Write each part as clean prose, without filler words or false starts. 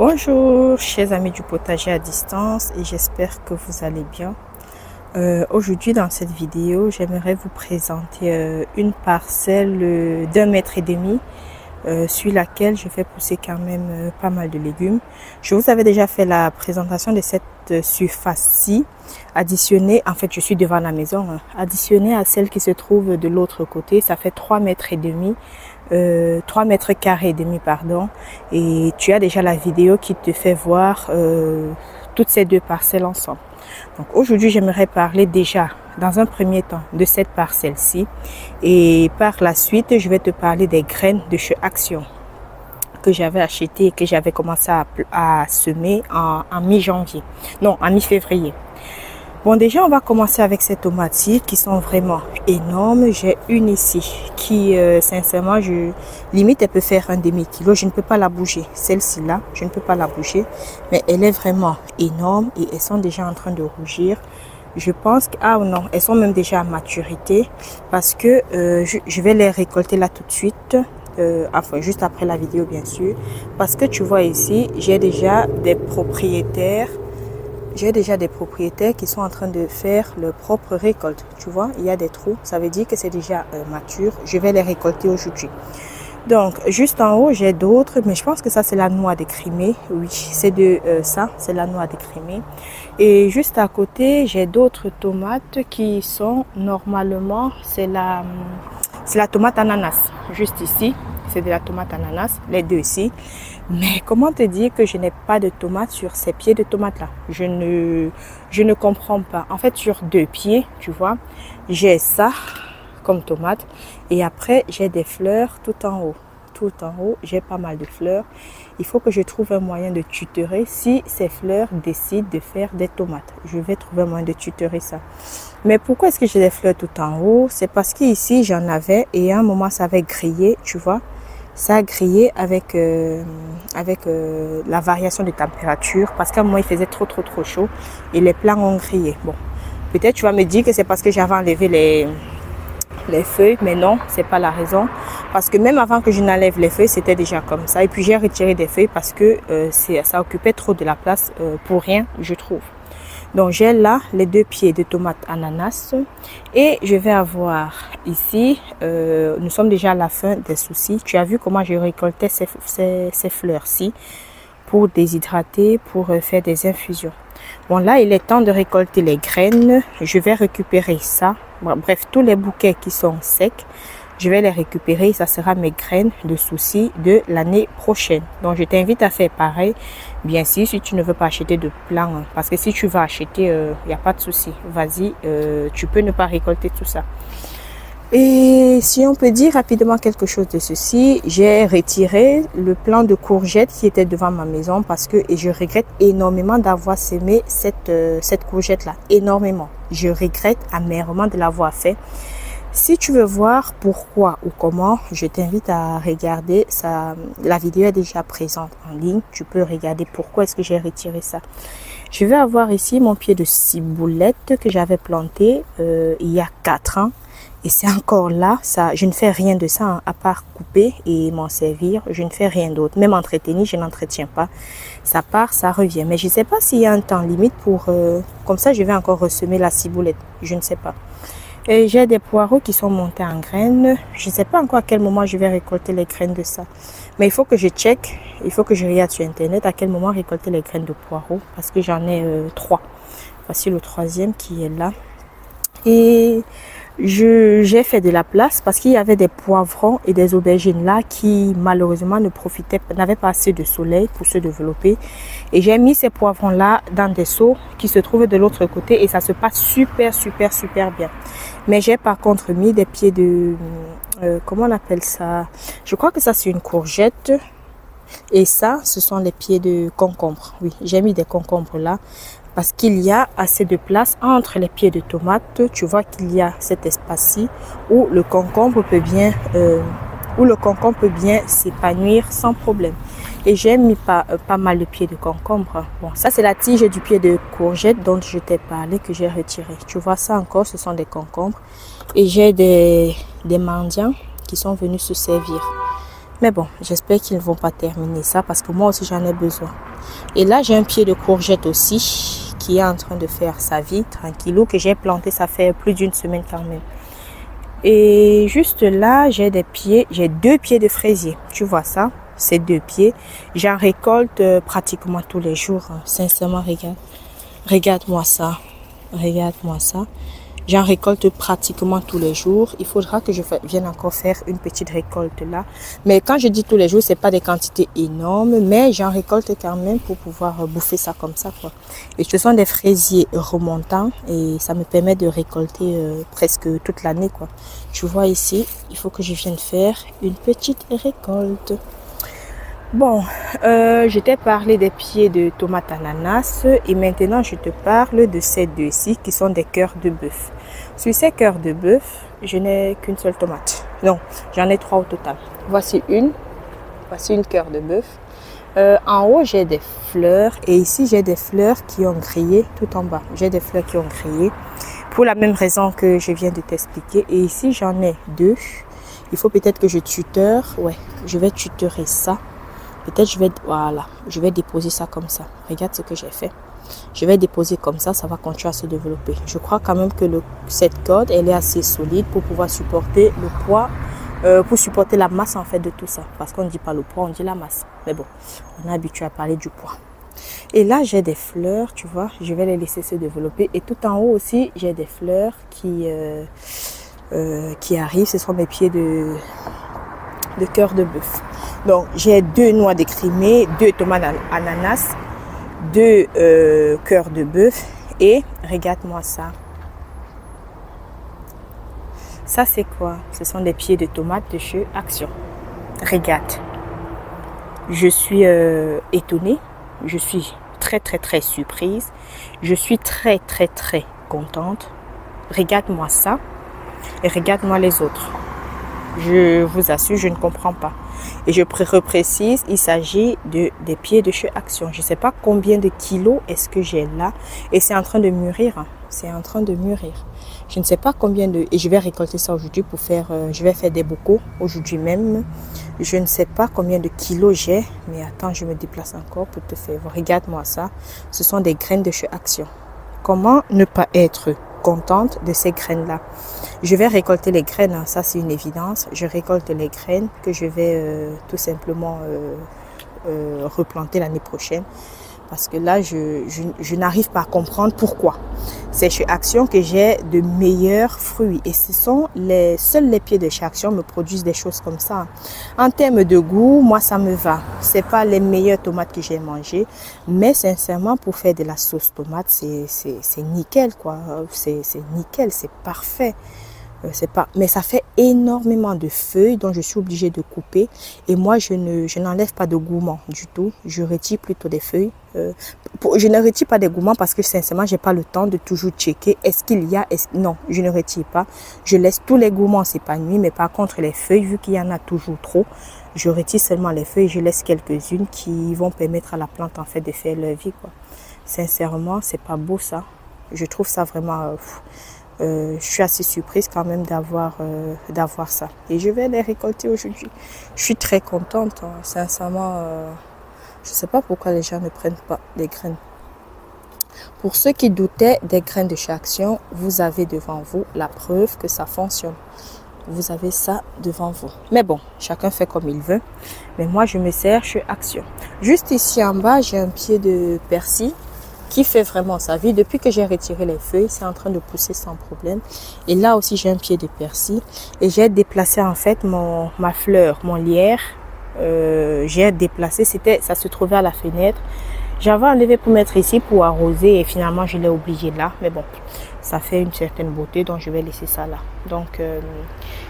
Bonjour chers amis du potager à distance et j'espère que vous allez bien. Aujourd'hui dans cette vidéo j'aimerais vous présenter une parcelle d'1,5 m sur laquelle je vais pousser quand même pas mal de légumes. Je vous avais déjà fait la présentation de cette surface-ci additionnée, en fait je suis devant la maison, additionnée à celle qui se trouve de l'autre côté. Ça fait 3,5 m, 3,5 m pardon, et tu as déjà la vidéo qui te fait voir toutes ces deux parcelles ensemble. Donc aujourd'hui j'aimerais parler déjà dans un premier temps de cette parcelle-ci et par la suite je vais te parler des graines de chez Action que j'avais acheté et que j'avais commencé à semer en mi-janvier, non en mi-février. Bon, déjà on va commencer avec ces tomates qui sont vraiment énormes. J'ai une ici qui sincèrement limite elle peut faire un demi-kilo. Je ne peux pas la bouger, celle-ci là je ne peux pas la bouger, mais elle est vraiment énorme et elles sont déjà en train de rougir. Je pense que, ah non, elles sont même déjà à maturité parce que je vais les récolter là tout de suite. Enfin juste après la vidéo bien sûr, parce que tu vois ici j'ai déjà des propriétaires qui sont en train de faire leur propre récolte. Tu vois, il y a des trous, ça veut dire que c'est déjà mature. Je vais les récolter aujourd'hui. Donc juste en haut j'ai d'autres, mais je pense que ça c'est la noix de Crimée. Oui, c'est de ça, c'est la noix de Crimée. Et juste à côté j'ai d'autres tomates qui sont normalement c'est la tomate ananas. Juste ici c'est de la tomate ananas, les deux ici. Mais comment te dire que je n'ai pas de tomates sur ces pieds de tomates là? Je ne comprends pas. En fait sur deux pieds, tu vois, j'ai ça comme tomate et après j'ai des fleurs tout en haut. Tout en haut j'ai pas mal de fleurs. Il faut que je trouve un moyen de tutorer si ces fleurs décident de faire des tomates. Je vais trouver un moyen de tutorer ça. Mais pourquoi est-ce que j'ai des fleurs tout en haut? C'est parce qu'ici j'en avais et à un moment ça avait grillé, tu vois. Ça a grillé avec la variation de température parce qu'à un moment il faisait trop chaud et les plants ont grillé. Bon, peut-être tu vas me dire que c'est parce que j'avais enlevé les feuilles, mais non, c'est pas la raison. Parce que même avant que je n'enlève les feuilles, c'était déjà comme ça. Et puis j'ai retiré des feuilles parce que ça occupait trop de la place pour rien, je trouve. Donc j'ai là les deux pieds de tomates ananas et je vais avoir ici, nous sommes déjà à la fin des soucis. Tu as vu comment je récoltais ces fleurs-ci pour déshydrater, pour faire des infusions. Bon là il est temps de récolter les graines. Je vais récupérer ça. Bon, bref, tous les bouquets qui sont secs, je vais les récupérer. Ça sera mes graines de soucis de l'année prochaine. Donc je t'invite à faire pareil. Bien sûr, si tu ne veux pas acheter de plants, parce que si tu vas acheter, il n'y a pas de souci. Vas-y, tu peux ne pas récolter tout ça. Et si on peut dire rapidement quelque chose de ceci, j'ai retiré le plant de courgettes qui était devant ma maison parce que et je regrette énormément d'avoir semé cette courgette là, énormément. Je regrette amèrement de l'avoir fait. Si tu veux voir pourquoi ou comment, je t'invite à regarder ça. La vidéo est déjà présente en ligne. Tu peux regarder pourquoi est-ce que j'ai retiré ça. Je vais avoir ici mon pied de ciboulette que j'avais planté il y a 4 ans. Et c'est encore là, ça, je ne fais rien de ça à part couper et m'en servir. Je ne fais rien d'autre. Même entretenir, je n'entretiens pas. Ça part, ça revient. Mais je ne sais pas s'il y a un temps limite pour... comme ça, je vais encore ressemer la ciboulette. Je ne sais pas. Et j'ai des poireaux qui sont montés en graines. Je ne sais pas encore à quel moment je vais récolter les graines de ça. Mais il faut que je check. Il faut que je regarde sur internet à quel moment récolter les graines de poireaux. Parce que j'en ai 3. Voici le 3e qui est là. Et j'ai fait de la place parce qu'il y avait des poivrons et des aubergines là qui malheureusement n'avaient pas assez de soleil pour se développer. Et j'ai mis ces poivrons là dans des seaux qui se trouvent de l'autre côté et ça se passe super bien. Mais j'ai par contre mis des pieds de... comment on appelle ça? Je crois que ça c'est une courgette. Et ça, ce sont les pieds de concombre. Oui, j'ai mis des concombres là. Parce qu'il y a assez de place entre les pieds de tomates. Tu vois qu'il y a cet espace-ci où le concombre peut bien s'épanouir sans problème. Et j'ai mis pas mal de pieds de concombre. Bon, ça c'est la tige du pied de courgette dont je t'ai parlé que j'ai retiré. Tu vois ça encore, ce sont des concombres. Et j'ai des mendiants qui sont venus se servir Mais bon, j'espère qu'ils ne vont pas terminer ça parce que moi aussi j'en ai besoin. Et là, j'ai un pied de courgette aussi qui est en train de faire sa vie tranquillou, que j'ai planté, ça fait plus d'une semaine quand même. Et juste là, j'ai deux pieds de fraisier. Tu vois ça? Ces 2 pieds. J'en récolte pratiquement tous les jours. Sincèrement, regarde. Regarde-moi ça. Regarde-moi ça. J'en récolte pratiquement tous les jours. Il faudra que je vienne encore faire une petite récolte là. Mais quand je dis tous les jours, c'est pas des quantités énormes, mais j'en récolte quand même pour pouvoir bouffer ça comme ça, quoi. Et ce sont des fraisiers remontants et ça me permet de récolter presque toute l'année, quoi. Tu vois ici, il faut que je vienne faire une petite récolte. Bon, je t'ai parlé des pieds de tomates ananas et maintenant je te parle de ces 2-ci qui sont des cœurs de bœuf. Sur ces cœurs de bœuf, je n'ai qu'une seule tomate. Non, j'en ai 3 au total. Voici une cœur de bœuf. En haut, j'ai des fleurs et ici, j'ai des fleurs qui ont grillé tout en bas. J'ai des fleurs qui ont grillé pour la même raison que je viens de t'expliquer. Et ici, j'en ai 2. Il faut peut-être que je tuteur. Ouais, je vais tutorer ça. Peut-être je vais déposer ça comme ça. Regarde ce que j'ai fait. Je vais déposer comme ça va continuer à se développer. Je crois quand même que cette corde, elle est assez solide pour pouvoir supporter le poids, pour supporter la masse en fait de tout ça. Parce qu'on ne dit pas le poids, on dit la masse. Mais bon, on est habitué à parler du poids. Et là, j'ai des fleurs, tu vois. Je vais les laisser se développer. Et tout en haut aussi, j'ai des fleurs qui arrivent. Ce sont mes pieds de cœur de bœuf. Donc, j'ai 2 noix d'écrimée, 2 tomates ananas, 2 cœurs de bœuf et regarde-moi ça. Ça, c'est quoi? Ce sont des pieds de tomates de chez Action. Regarde. Je suis étonnée. Je suis très, très, très surprise. Je suis très, très, très contente. Regarde-moi ça et regarde-moi les autres. Je vous assure, je ne comprends pas. Et je reprécise, il s'agit des pieds de chez Action. Je ne sais pas combien de kilos est-ce que j'ai là. Et c'est en train de mûrir. Hein. C'est en train de mûrir. Je ne sais pas combien de... Et je vais récolter ça aujourd'hui pour faire... je vais faire des bocaux aujourd'hui même. Je ne sais pas combien de kilos j'ai. Mais attends, je me déplace encore pour te faire... Regarde-moi ça. Ce sont des graines de chez Action. Comment ne pas être contente de ces graines-là? Je vais récolter les graines, hein, ça c'est une évidence. Je récolte les graines que je vais tout simplement replanter l'année prochaine. Parce que là, je n'arrive pas à comprendre pourquoi. C'est chez Action que j'ai de meilleurs fruits. Et ce sont seuls les pieds de chez Action me produisent des choses comme ça. En termes de goût, moi, ça me va. Ce n'est pas les meilleures tomates que j'ai mangées. Mais sincèrement, pour faire de la sauce tomate, c'est nickel, quoi. C'est nickel, c'est parfait. Mais ça fait énormément de feuilles dont je suis obligée de couper. Et moi, je n'enlève pas de gourmand du tout. Je retire plutôt des feuilles. Je ne retire pas des gourmands parce que sincèrement, j'ai pas le temps de toujours checker. Est-ce qu'il y a... Non, je ne retire pas. Je laisse tous les gourmands s'épanouir. Mais par contre, les feuilles, vu qu'il y en a toujours trop, je retire seulement les feuilles. Je laisse quelques-unes qui vont permettre à la plante en fait de faire leur vie, quoi. Sincèrement, c'est pas beau ça. Je trouve ça vraiment... je suis assez surprise quand même d'avoir ça. Et je vais les récolter aujourd'hui. Je suis très contente. Hein. Sincèrement, je ne sais pas pourquoi les gens ne prennent pas les graines. Pour ceux qui doutaient des graines de chez Action, vous avez devant vous la preuve que ça fonctionne. Vous avez ça devant vous. Mais bon, chacun fait comme il veut. Mais moi, je me sers chez Action. Juste ici en bas, j'ai un pied de persil qui fait vraiment sa vie. Depuis que j'ai retiré les feuilles, c'est en train de pousser sans problème. Et là aussi, j'ai un pied de persil. Et j'ai déplacé en fait ma fleur, mon lierre. J'ai déplacé, ça se trouvait à la fenêtre. J'avais enlevé pour mettre ici pour arroser et finalement, je l'ai oublié là. Mais bon, ça fait une certaine beauté, donc je vais laisser ça là. Donc,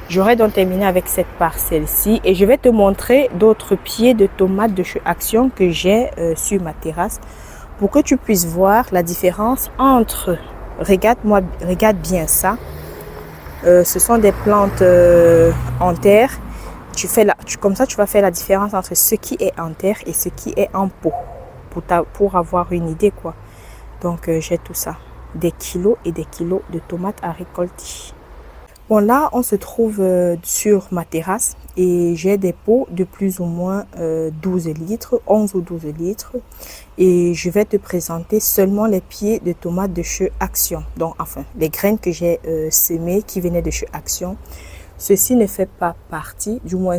j'aurai donc terminé avec cette parcelle-ci. Et je vais te montrer d'autres pieds de tomates de chez Action que j'ai sur ma terrasse. Pour que tu puisses voir la différence entre, regarde bien ça. Ce sont des plantes en terre. Comme ça, tu vas faire la différence entre ce qui est en terre et ce qui est en pot. Pour avoir une idée, quoi. Donc, j'ai tout ça. Des kilos et des kilos de tomates à récolter. Bon, là, on se trouve sur ma terrasse et j'ai des pots de plus ou moins 12 litres, 11 ou 12 litres. Et je vais te présenter seulement les pieds de tomates de chez Action. Donc, enfin, les graines que j'ai semées qui venaient de chez Action. Ceci ne fait pas partie, du moins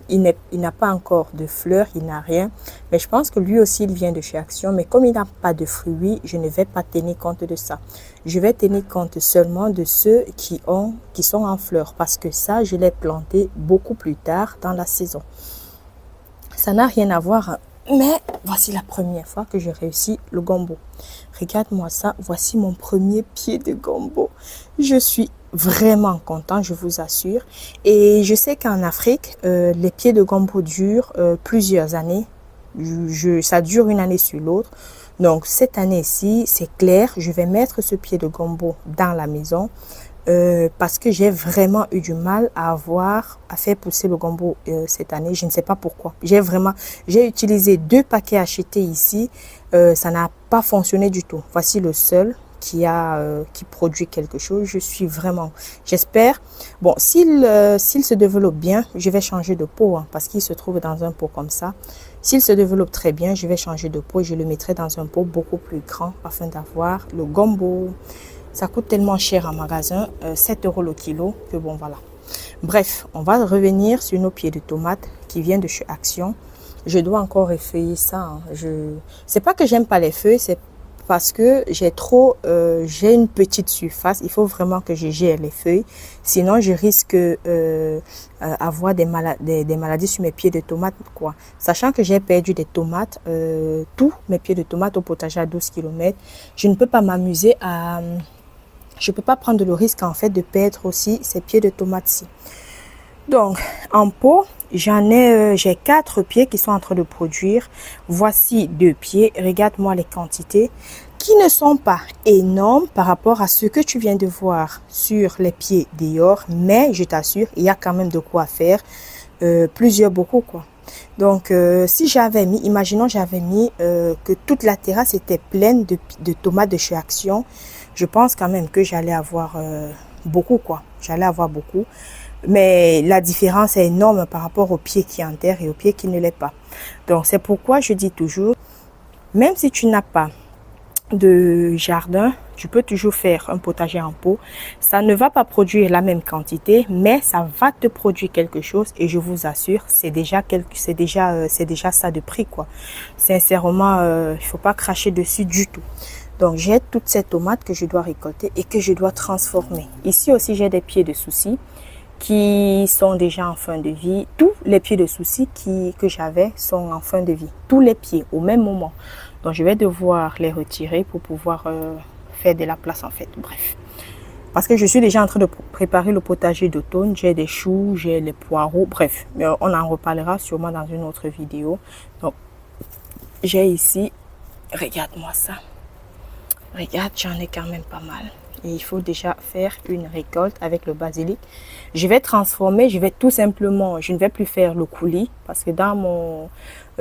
il n'a pas encore de fleurs, il n'a rien. Mais je pense que lui aussi, il vient de chez Action. Mais comme il n'a pas de fruits, je ne vais pas tenir compte de ça. Je vais tenir compte seulement de ceux qui sont en fleurs. Parce que ça, je l'ai planté beaucoup plus tard dans la saison. Ça n'a rien à voir. Mais voici la première fois que j'ai réussi le gombo. Regarde-moi ça. Voici mon premier pied de gombo. Je suis vraiment content, je vous assure. Et je sais qu'en Afrique, les pieds de gombo durent plusieurs années. Ça dure une année sur l'autre. Donc, cette année-ci, c'est clair, je vais mettre ce pied de gombo dans la maison. Parce que j'ai vraiment eu du mal à faire pousser le gombo cette année. Je ne sais pas pourquoi. J'ai utilisé 2 paquets achetés ici. Ça n'a pas fonctionné du tout. Voici le seul qui produit quelque chose. J'espère. Bon, s'il se développe bien, je vais changer de pot parce qu'il se trouve dans un pot comme ça. S'il se développe très bien, je vais changer de pot et je le mettrai dans un pot beaucoup plus grand afin d'avoir le gombo. Ça coûte tellement cher en magasin, 7 € le kilo, que bon, voilà. Bref, on va revenir sur nos pieds de tomates qui viennent de chez Action. Je dois encore effeuiller ça. C'est pas que j'aime pas les feuilles, c'est parce que j'ai une petite surface. Il faut vraiment que je gère les feuilles. Sinon, je risque avoir des maladies sur mes pieds de tomates, quoi. Sachant que j'ai perdu des tomates, tous mes pieds de tomates au potager à 12 km, je ne peux pas m'amuser je peux pas prendre le risque en fait de perdre aussi ces pieds de tomates-ci. Donc, en pot, j'ai 4 pieds qui sont en train de produire. Voici 2 pieds. Regarde-moi les quantités qui ne sont pas énormes par rapport à ce que tu viens de voir sur les pieds dehors. Mais je t'assure, il y a quand même de quoi faire. Beaucoup quoi. Donc, si imaginons j'avais mis que toute la terrasse était pleine de tomates de chez Action, je pense quand même que j'allais avoir beaucoup, quoi. J'allais avoir beaucoup. Mais la différence est énorme par rapport au pied qui est en terre et au pied qui ne l'est pas. Donc, c'est pourquoi je dis toujours, même si tu n'as pas de jardin, tu peux toujours faire un potager en pot. Ça ne va pas produire la même quantité, mais ça va te produire quelque chose et je vous assure, c'est déjà ça de prix, quoi. Sincèrement, il faut pas cracher dessus du tout. Donc, j'ai toutes ces tomates que je dois récolter et que je dois transformer. Ici aussi, j'ai des pieds de soucis qui sont déjà en fin de vie. Tous les pieds de soucis que j'avais sont en fin de vie. Tous les pieds au même moment. Donc, je vais devoir les retirer pour pouvoir faire de la place en fait. Bref. Parce que je suis déjà en train de préparer le potager d'automne. J'ai des choux, j'ai les poireaux. Bref, on en reparlera sûrement dans une autre vidéo. Donc, j'ai ici, regarde-moi ça. Regarde, j'en ai quand même pas mal. Et il faut déjà faire une récolte avec le basilic. Je vais transformer, je ne vais plus faire le coulis parce que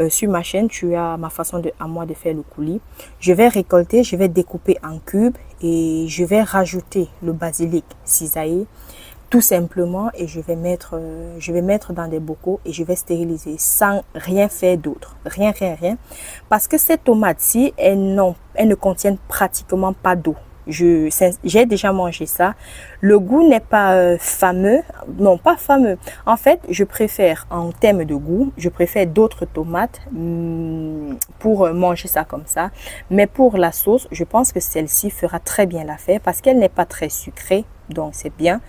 sur ma chaîne, tu as ma façon à moi de faire le coulis. Je vais récolter, je vais découper en cubes et je vais rajouter le basilic cisaillé tout simplement et je vais mettre dans des bocaux et je vais stériliser sans rien faire d'autre. Rien. Parce que ces tomates-ci, elles ne contiennent pratiquement pas d'eau. J'ai déjà mangé ça. Le goût n'est pas fameux. Non, pas fameux. En fait, je préfère, en termes de goût, je préfère d'autres tomates pour manger ça comme ça. Mais pour la sauce, je pense que celle-ci fera très bien l'affaire parce qu'elle n'est pas très sucrée. Donc, c'est bien.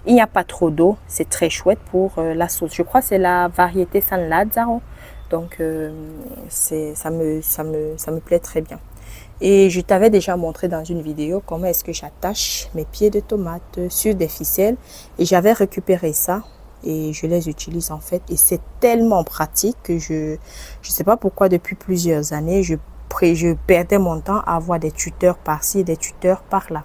Il n'y a pas trop d'eau. C'est très chouette pour la sauce. Je crois que c'est la variété San Lazzaro. Donc, ça me plaît très bien. Et je t'avais déjà montré dans une vidéo comment est-ce que j'attache mes pieds de tomates sur des ficelles. Et j'avais récupéré ça et je les utilise en fait. Et c'est tellement pratique que je sais pas pourquoi depuis plusieurs années, je perdais mon temps à avoir des tuteurs par-ci et des tuteurs par-là.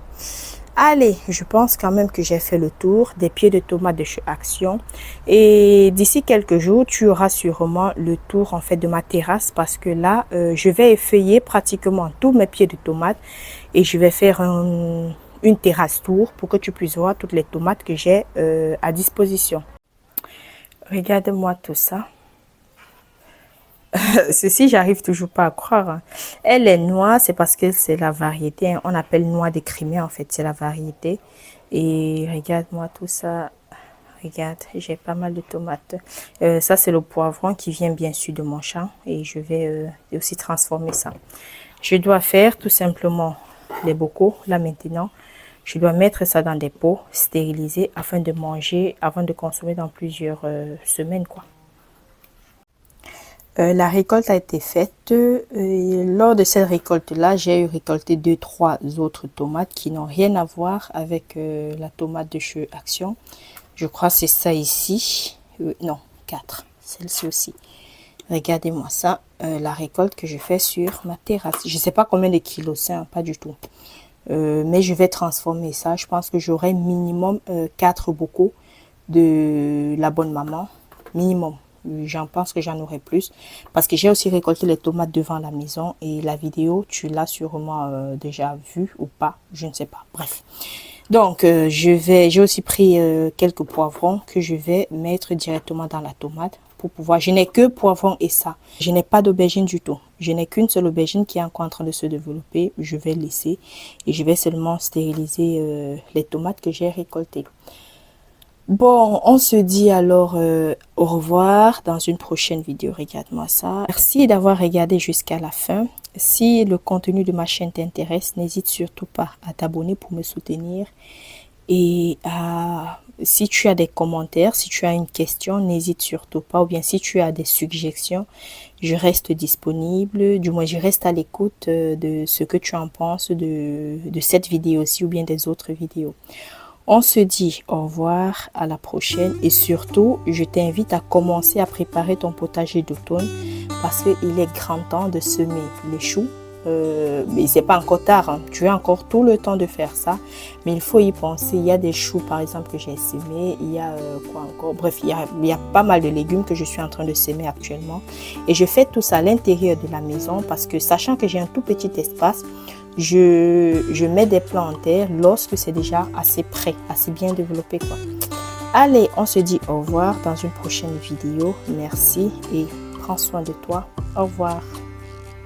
Allez, je pense quand même que j'ai fait le tour des pieds de tomates de chez Action. Et d'ici quelques jours, tu auras sûrement le tour en fait de ma terrasse parce que là, je vais effeuiller pratiquement tous mes pieds de tomates et je vais faire une terrasse tour pour que tu puisses voir toutes les tomates que j'ai à disposition. Regarde-moi tout ça. Ceci, j'arrive toujours pas à croire. Hein. Elle est noire, c'est parce que c'est la variété. Hein. On appelle noix de Crimée, en fait, c'est la variété. Et regarde-moi tout ça. Regarde, j'ai pas mal de tomates. Ça, c'est le poivron qui vient bien sûr de mon champ. Et je vais aussi transformer ça. Je dois faire tout simplement les bocaux, là maintenant. Je dois mettre ça dans des pots stérilisés afin de manger, avant de consommer dans plusieurs semaines, quoi. La récolte a été faite. Lors de cette récolte-là, j'ai récolté 2-3 autres tomates qui n'ont rien à voir avec la tomate de chez Action. Je crois que c'est ça ici. Non, 4. Celle-ci aussi. Regardez-moi ça, la récolte que je fais sur ma terrasse. Je ne sais pas combien de kilos c'est, hein, pas du tout. Mais je vais transformer ça. Je pense que j'aurai minimum 4 bocaux de la bonne maman. Minimum. J'en pense que j'en aurai plus. J'ai aussi récolté les tomates devant la maison. Et la vidéo, tu l'as sûrement déjà vue ou pas. Je ne sais pas. Bref. Donc, j'ai aussi pris quelques poivrons que je vais mettre directement dans la tomate. Pour pouvoir, je n'ai que poivron et ça. Je n'ai pas d'aubergine du tout. Je n'ai qu'une seule aubergine qui est encore en train de se développer. Je vais laisser et je vais seulement stériliser les tomates que j'ai récoltées. Bon, on se dit alors au revoir dans une prochaine vidéo. Regarde-moi ça. Merci d'avoir regardé jusqu'à la fin. Si le contenu de ma chaîne t'intéresse, n'hésite surtout pas à t'abonner pour me soutenir. Et si tu as des commentaires, si tu as une question, n'hésite surtout pas. Ou bien si tu as des suggestions, je reste disponible. Du moins, je reste à l'écoute de ce que tu en penses de cette vidéo-ci ou bien des autres vidéos. On se dit au revoir, à la prochaine. Et surtout, je t'invite à commencer à préparer ton potager d'automne parce qu'il est grand temps de semer les choux. Mais c'est pas encore tard, hein. Tu as encore tout le temps de faire ça, mais il faut y penser. Il y a des choux par exemple que j'ai semés, il y a quoi encore, bref, il y a pas mal de légumes que je suis en train de semer actuellement et je fais tout ça à l'intérieur de la maison parce que sachant que j'ai un tout petit espace, je mets des plants en terre lorsque c'est déjà assez prêt, assez bien développé, quoi. Allez, on se dit au revoir dans une prochaine vidéo. Merci et prends soin de toi. Au revoir.